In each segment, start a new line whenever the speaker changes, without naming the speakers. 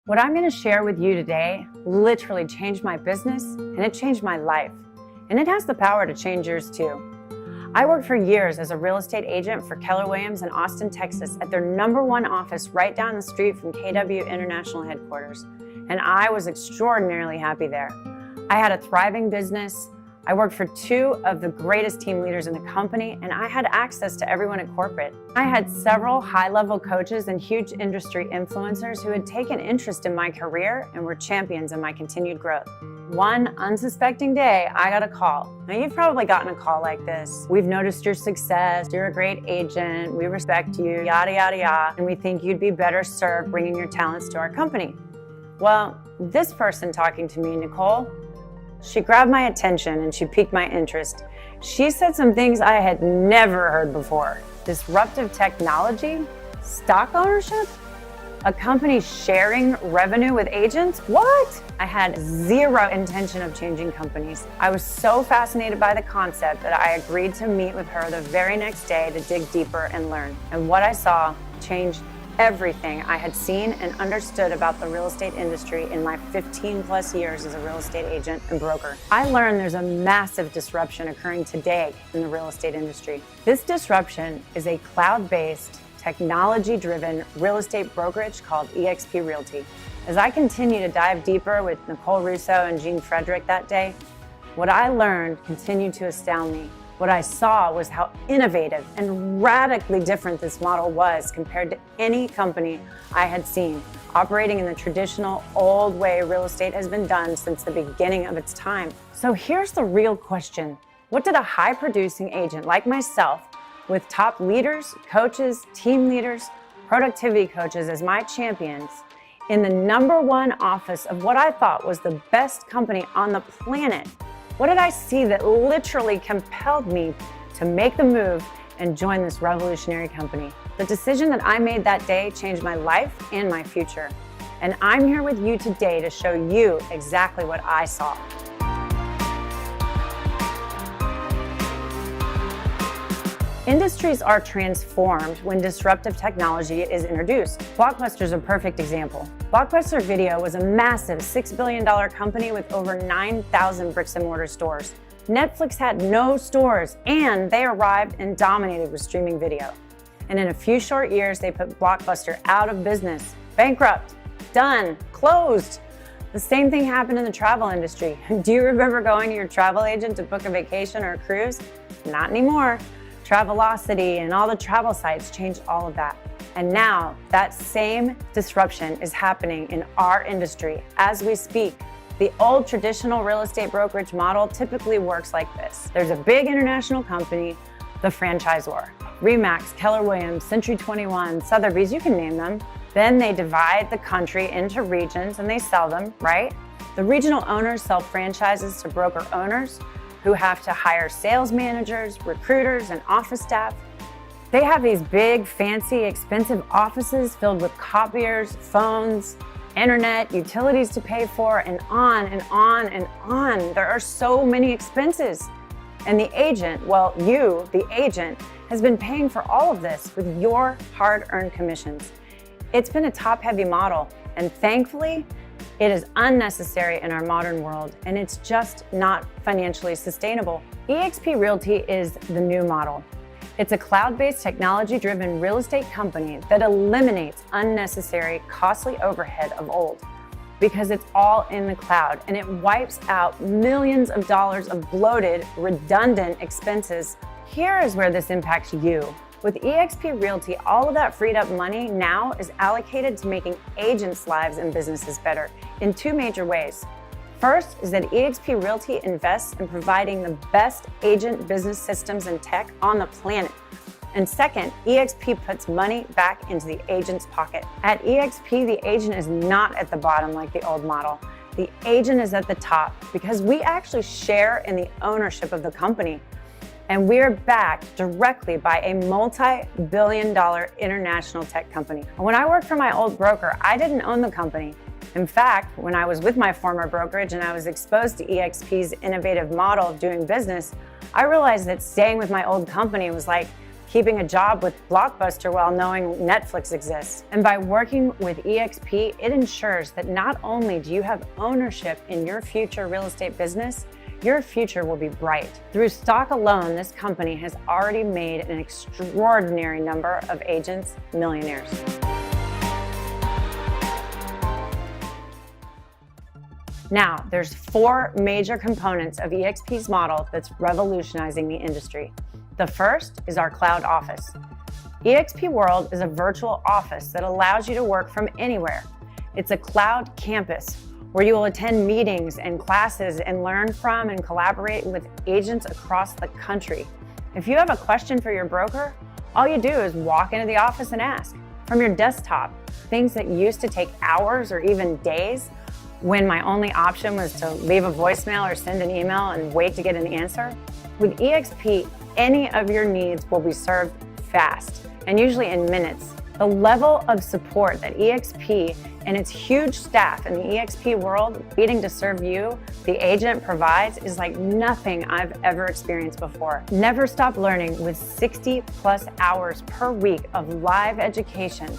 What I'm going to share with you today literally changed my business and it changed my life. And it has the power to change yours too. I worked for years as a real estate agent for Keller Williams in Austin, Texas at their #1 office right down the street from KW International Headquarters. And I was extraordinarily happy there. I had a thriving business. I worked for 2 of the greatest team leaders in the company, and I had access to everyone at corporate. I had several high-level coaches and huge industry influencers who had taken interest in my career and were champions in my continued growth. One unsuspecting day, I got a call. Now, you've probably gotten a call like this. We've noticed your success. You're a great agent. We respect you, yada, yada, yada. And we think you'd be better served bringing your talents to our company. Well, this person talking to me, Nicole, she grabbed my attention and she piqued my interest. She said some things I had never heard before. Disruptive technology? Stock ownership? A company sharing revenue with agents? What? I had zero intention of changing companies. I was so fascinated by the concept that I agreed to meet with her the very next day to dig deeper and learn. And what I saw changed everything I had seen and understood about the real estate industry in my 15+ years as a real estate agent and broker. I learned there's a massive disruption occurring today in the real estate industry. This disruption is a cloud-based, technology-driven real estate brokerage called EXP Realty. As I continue to dive deeper with Nicole Russo and Jean Frederick that day, what I learned continued to astound me. What I saw was how innovative and radically different this model was compared to any company I had seen. Operating in the traditional old way real estate has been done since the beginning of its time. So here's the real question. What did a high-producing agent like myself, with top leaders, coaches, team leaders, productivity coaches as my champions, in the #1 office of what I thought was the best company on the planet, what did I see that literally compelled me to make the move and join this revolutionary company? The decision that I made that day changed my life and my future. And I'm here with you today to show you exactly what I saw. Industries are transformed when disruptive technology is introduced. Blockbuster is a perfect example. Blockbuster Video was a massive $6 billion company with over 9,000 bricks and mortar stores. Netflix had no stores, and they arrived and dominated with streaming video. And in a few short years, they put Blockbuster out of business, bankrupt, done, closed. The same thing happened in the travel industry. Do you remember going to your travel agent to book a vacation or a cruise? Not anymore. Travelocity and all the travel sites changed all of that. And now that same disruption is happening in our industry as we speak. The old traditional real estate brokerage model typically works like this. There's a big international company, the franchisor. RE/MAX, Keller Williams, Century 21, Sotheby's, you can name them. Then they divide the country into regions and they sell them, right? The regional owners sell franchises to broker owners who have to hire sales managers, recruiters, and office staff. They have these big, fancy, expensive offices filled with copiers, phones, internet, utilities to pay for, and on and on and on. There are so many expenses. And the agent, well, you, the agent, has been paying for all of this with your hard-earned commissions. It's been a top-heavy model, and thankfully, it is unnecessary in our modern world, and it's just not financially sustainable. EXP Realty is the new model. It's a cloud-based, technology-driven real estate company that eliminates unnecessary, costly overhead of old because it's all in the cloud, and it wipes out millions of dollars of bloated, redundant expenses. Here is where this impacts you. With EXP Realty, all of that freed up money now is allocated to making agents' lives and businesses better in 2 major ways. First is that EXP Realty invests in providing the best agent business systems and tech on the planet. And second, EXP puts money back into the agent's pocket. At EXP, the agent is not at the bottom like the old model. The agent is at the top because we actually share in the ownership of the company. And we're backed directly by a multi-billion-dollar international tech company. When I worked for my old broker, I didn't own the company. In fact, when I was with my former brokerage and I was exposed to EXP's innovative model of doing business, I realized that staying with my old company was like keeping a job with Blockbuster while knowing Netflix exists. And by working with EXP, it ensures that not only do you have ownership in your future real estate business, your future will be bright. Through stock alone, this company has already made an extraordinary number of agents millionaires. Now, there's 4 major components of EXP's model that's revolutionizing the industry. The first is our cloud office. EXP World is a virtual office that allows you to work from anywhere. It's a cloud campus where you will attend meetings and classes and learn from and collaborate with agents across the country. If you have a question for your broker, all you do is walk into the office and ask. From your desktop, things that used to take hours or even days, when my only option was to leave a voicemail or send an email and wait to get an answer. With EXP, any of your needs will be served fast and usually in minutes. The level of support that EXP and its huge staff in the EXP World waiting to serve you, the agent, provides is like nothing I've ever experienced before. Never stop learning with 60+ hours per week of live education.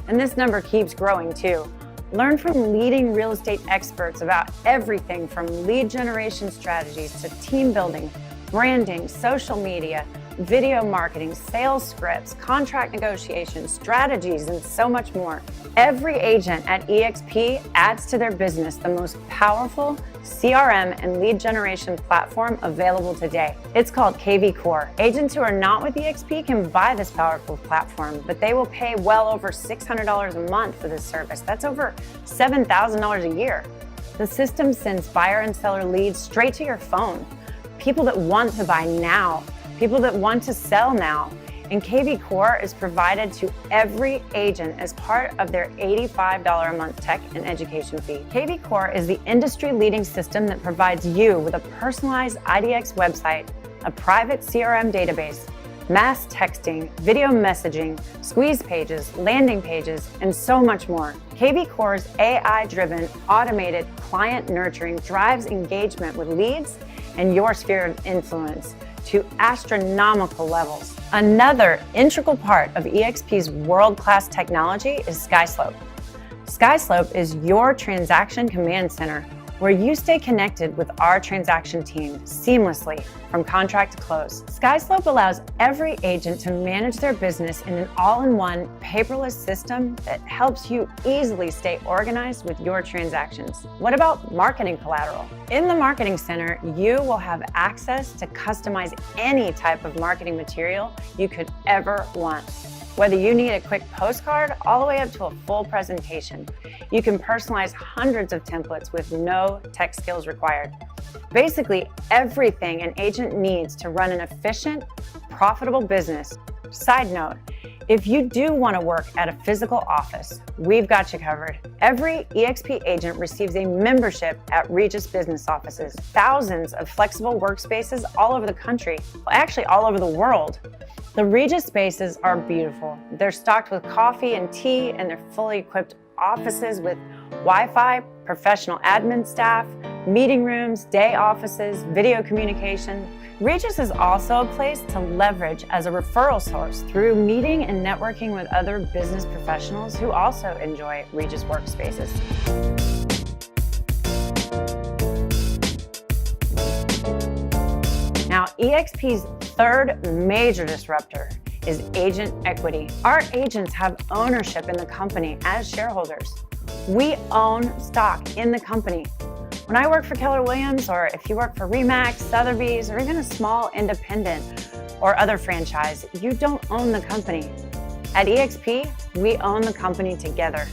And this number keeps growing too. Learn from leading real estate experts about everything from lead generation strategies to team building, branding, social media, video marketing, sales scripts, contract negotiations, strategies, and so much more. Every agent at EXP adds to their business the most powerful CRM and lead generation platform available today. It's called KV Core. Agents who are not with EXP can buy this powerful platform, but they will pay well over $600 a month for this service. That's over $7,000 a year. The system sends buyer and seller leads straight to your phone. People that want to buy now, people that want to sell now. And KV Core is provided to every agent as part of their $85 a month tech and education fee. KV Core is the industry-leading system that provides you with a personalized IDX website, a private CRM database, mass texting, video messaging, squeeze pages, landing pages, and so much more. KV Core's AI-driven, automated client nurturing drives engagement with leads and your sphere of influence to astronomical levels. Another integral part of EXP's world-class technology is SkySlope. SkySlope is your transaction command center where you stay connected with our transaction team seamlessly from contract to close. SkySlope allows every agent to manage their business in an all-in-one paperless system that helps you easily stay organized with your transactions. What about marketing collateral? In the Marketing Center, you will have access to customize any type of marketing material you could ever want. Whether you need a quick postcard all the way up to a full presentation, you can personalize hundreds of templates with no tech skills required. Basically, everything an agent needs to run an efficient, profitable business. Side note, if you do want to work at a physical office, we've got you covered. Every EXP agent receives a membership at Regus business offices, thousands of flexible workspaces all over the country, actually all over the world. The Regus spaces are beautiful. They're stocked with coffee and tea, and they're fully equipped offices with Wi-Fi, professional admin staff, meeting rooms, day offices, video communication. Regus is also a place to leverage as a referral source through meeting and networking with other business professionals who also enjoy Regus workspaces. Now, EXP's third major disruptor is agent equity. Our agents have ownership in the company as shareholders. We own stock in the company. When I work for Keller Williams, or if you work for RE/MAX, Sotheby's, or even a small independent or other franchise, you don't own the company. At EXP, we own the company together.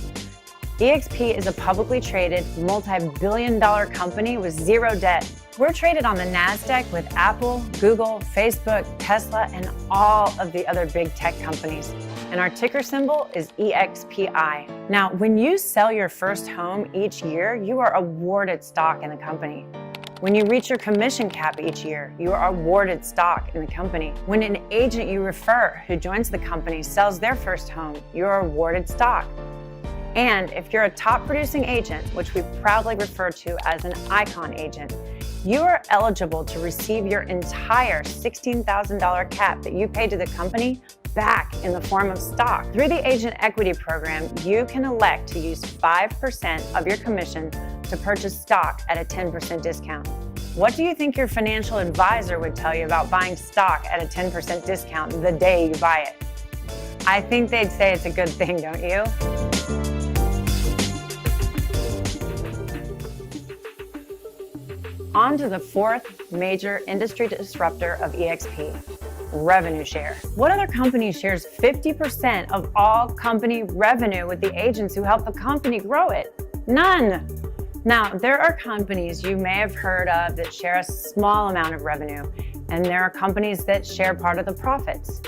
EXP is a publicly traded, multi-billion-dollar company with zero debt. We're traded on the NASDAQ with Apple, Google, Facebook, Tesla, and all of the other big tech companies. And our ticker symbol is EXPI. Now, when you sell your first home each year, you are awarded stock in the company. When you reach your commission cap each year, you are awarded stock in the company. When an agent you refer who joins the company sells their first home, you are awarded stock. And if you're a top producing agent, which we proudly refer to as an icon agent, you are eligible to receive your entire $16,000 cap that you paid to the company back in the form of stock. Through the Agent Equity Program, you can elect to use 5% of your commission to purchase stock at a 10% discount. What do you think your financial advisor would tell you about buying stock at a 10% discount the day you buy it? I think they'd say it's a good thing, don't you? On to the fourth major industry disruptor of EXP, revenue share. What other company shares 50% of all company revenue with the agents who help the company grow it? None. Now, there are companies you may have heard of that share a small amount of revenue, and there are companies that share part of the profits.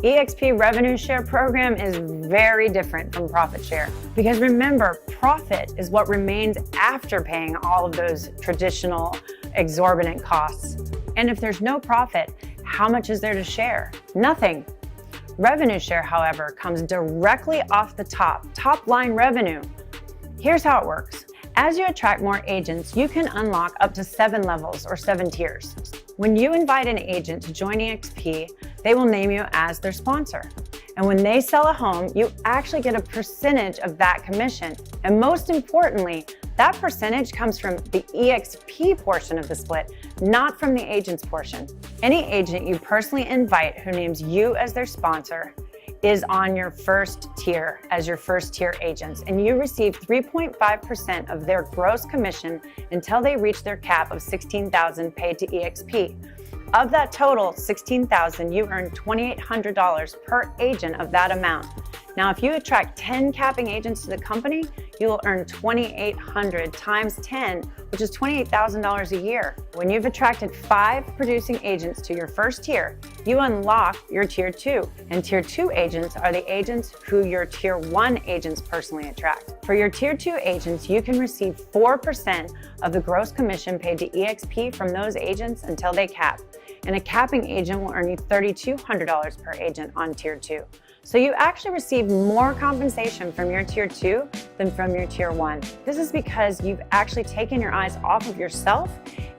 EXP revenue share program is very different from profit share because remember, profit is what remains after paying all of those traditional exorbitant costs. And if there's no profit, how much is there to share? Nothing. Revenue share, however, comes directly off the top line revenue. Here's how it works. As you attract more agents, you can unlock up to 7 levels or 7 tiers. When you invite an agent to join EXP, they will name you as their sponsor. And when they sell a home, you actually get a percentage of that commission. And most importantly, that percentage comes from the EXP portion of the split, not from the agent's portion. Any agent you personally invite who names you as their sponsor is on your first tier as your first tier agents, and you receive 3.5% of their gross commission until they reach their cap of $16,000 paid to EXP. Of that total $16,000, you earn $2,800 per agent of that amount. Now, if you attract 10 capping agents to the company, you will earn $2,800 times 10, which is $28,000 a year. When you've attracted 5 producing agents to your first tier, you unlock your tier 2. And tier 2 agents are the agents who your tier 1 agents personally attract. For your tier 2 agents, you can receive 4% of the gross commission paid to EXP from those agents until they cap. And a capping agent will earn you $3,200 per agent on tier 2. So you actually receive more compensation from your tier 2 than from your tier 1. This is because you've actually taken your eyes off of yourself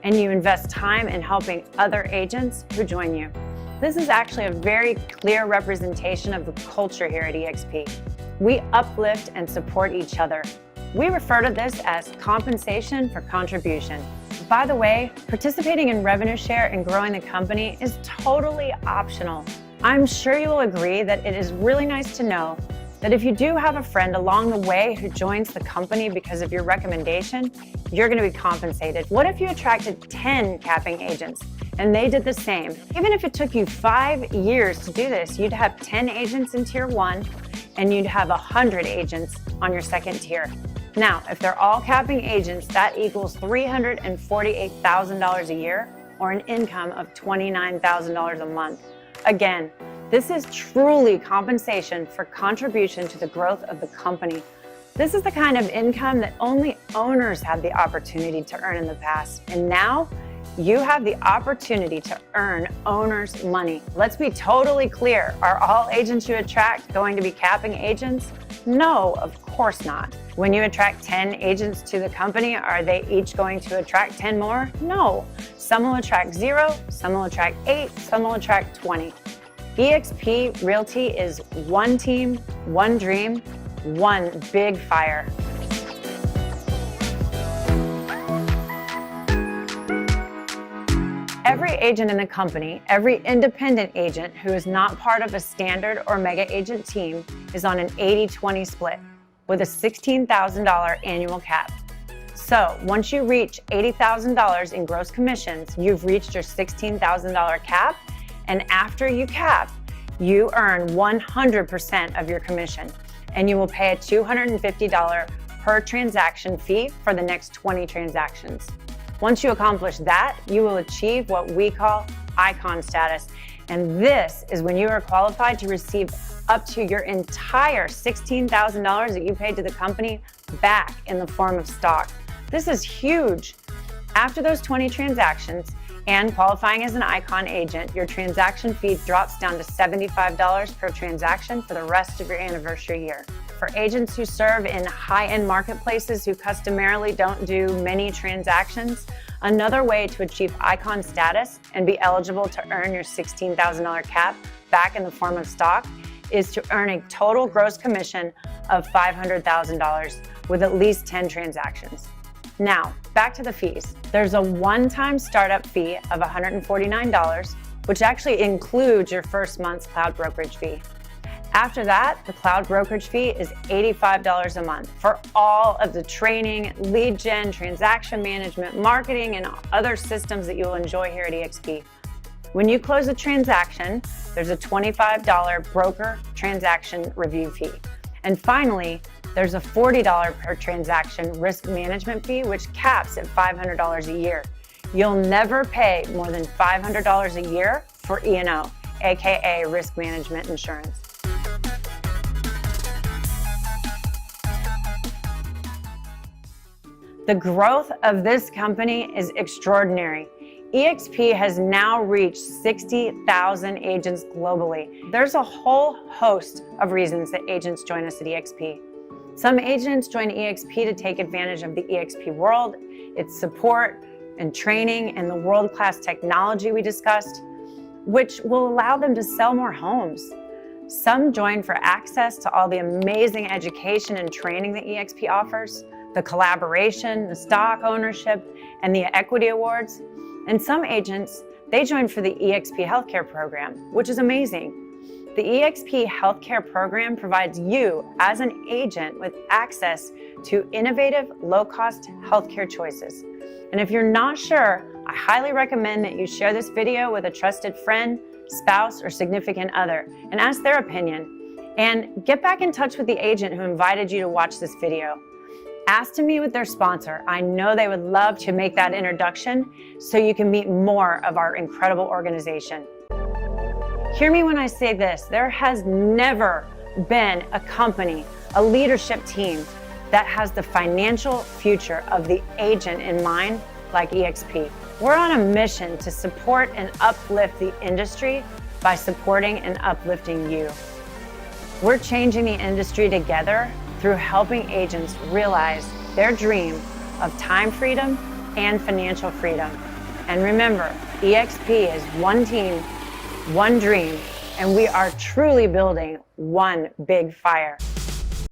and you invest time in helping other agents who join you. This is actually a very clear representation of the culture here at EXP. We uplift and support each other. We refer to this as compensation for contribution. By the way, participating in revenue share and growing the company is totally optional. I'm sure you will agree that it is really nice to know that if you do have a friend along the way who joins the company because of your recommendation, you're going to be compensated. What if you attracted 10 capping agents and they did the same? Even if it took you 5 years to do this, you'd have 10 agents in tier 1 and you'd have 100 agents on your second tier. Now, if they're all capping agents, that equals $348,000 a year or an income of $29,000 a month. Again, this is truly compensation for contribution to the growth of the company. This is the kind of income that only owners had the opportunity to earn in the past. And now you have the opportunity to earn owners' money. Let's be totally clear. Are all agents you attract going to be capping agents? No, of course not. When you attract 10 agents to the company, are they each going to attract 10 more? No. Some will attract 0, some will attract 8, some will attract 20. EXP Realty is one team, one dream, one big fire. Every agent in the company, every independent agent who is not part of a standard or mega agent team is on an 80-20 split with a $16,000 annual cap. So once you reach $80,000 in gross commissions, you've reached your $16,000 cap, and after you cap, you earn 100% of your commission, and you will pay a $250 per transaction fee for the next 20 transactions. Once you accomplish that, you will achieve what we call icon status. And this is when you are qualified to receive up to your entire $16,000 that you paid to the company back in the form of stock. This is huge. After those 20 transactions and qualifying as an icon agent, your transaction fee drops down to $75 per transaction for the rest of your anniversary year. For agents who serve in high-end marketplaces who customarily don't do many transactions, Another way to achieve icon status and be eligible to earn your $16,000 cap back in the form of stock is to earn a total gross commission of $500,000 with at least 10 transactions. Now, back to the fees. There's a one-time startup fee of $149, which actually includes your first month's cloud brokerage fee. After that, the cloud brokerage fee is $85 a month for all of the training, lead gen, transaction management, marketing, and other systems that you'll enjoy here at EXP. When you close a transaction, there's a $25 broker transaction review fee. And finally, there's a $40 per transaction risk management fee, which caps at $500 a year. You'll never pay more than $500 a year for E&O, aka risk management insurance. The growth of this company is extraordinary. EXP has now reached 60,000 agents globally. There's a whole host of reasons that agents join us at EXP. Some agents join EXP to take advantage of the EXP world, its support and training, and the world-class technology we discussed, which will allow them to sell more homes. Some join for access to all the amazing education and training that EXP offers, the collaboration, the stock ownership, and the equity awards. And some agents, they join for the EXP healthcare program, which is amazing. The EXP healthcare program provides you as an agent with access to innovative, low-cost healthcare choices. And if you're not sure, I highly recommend that you share this video with a trusted friend, spouse, or significant other and ask their opinion. And get back in touch with the agent who invited you to watch this video. Ask to meet with their sponsor. I know they would love to make that introduction so you can meet more of our incredible organization. Hear me when I say this, there has never been a company, a leadership team that has the financial future of the agent in mind like EXP. We're on a mission to support and uplift the industry by supporting and uplifting you. We're changing the industry together through helping agents realize their dream of time freedom and financial freedom. And remember, EXP is one team, one dream, and we are truly building one big fire.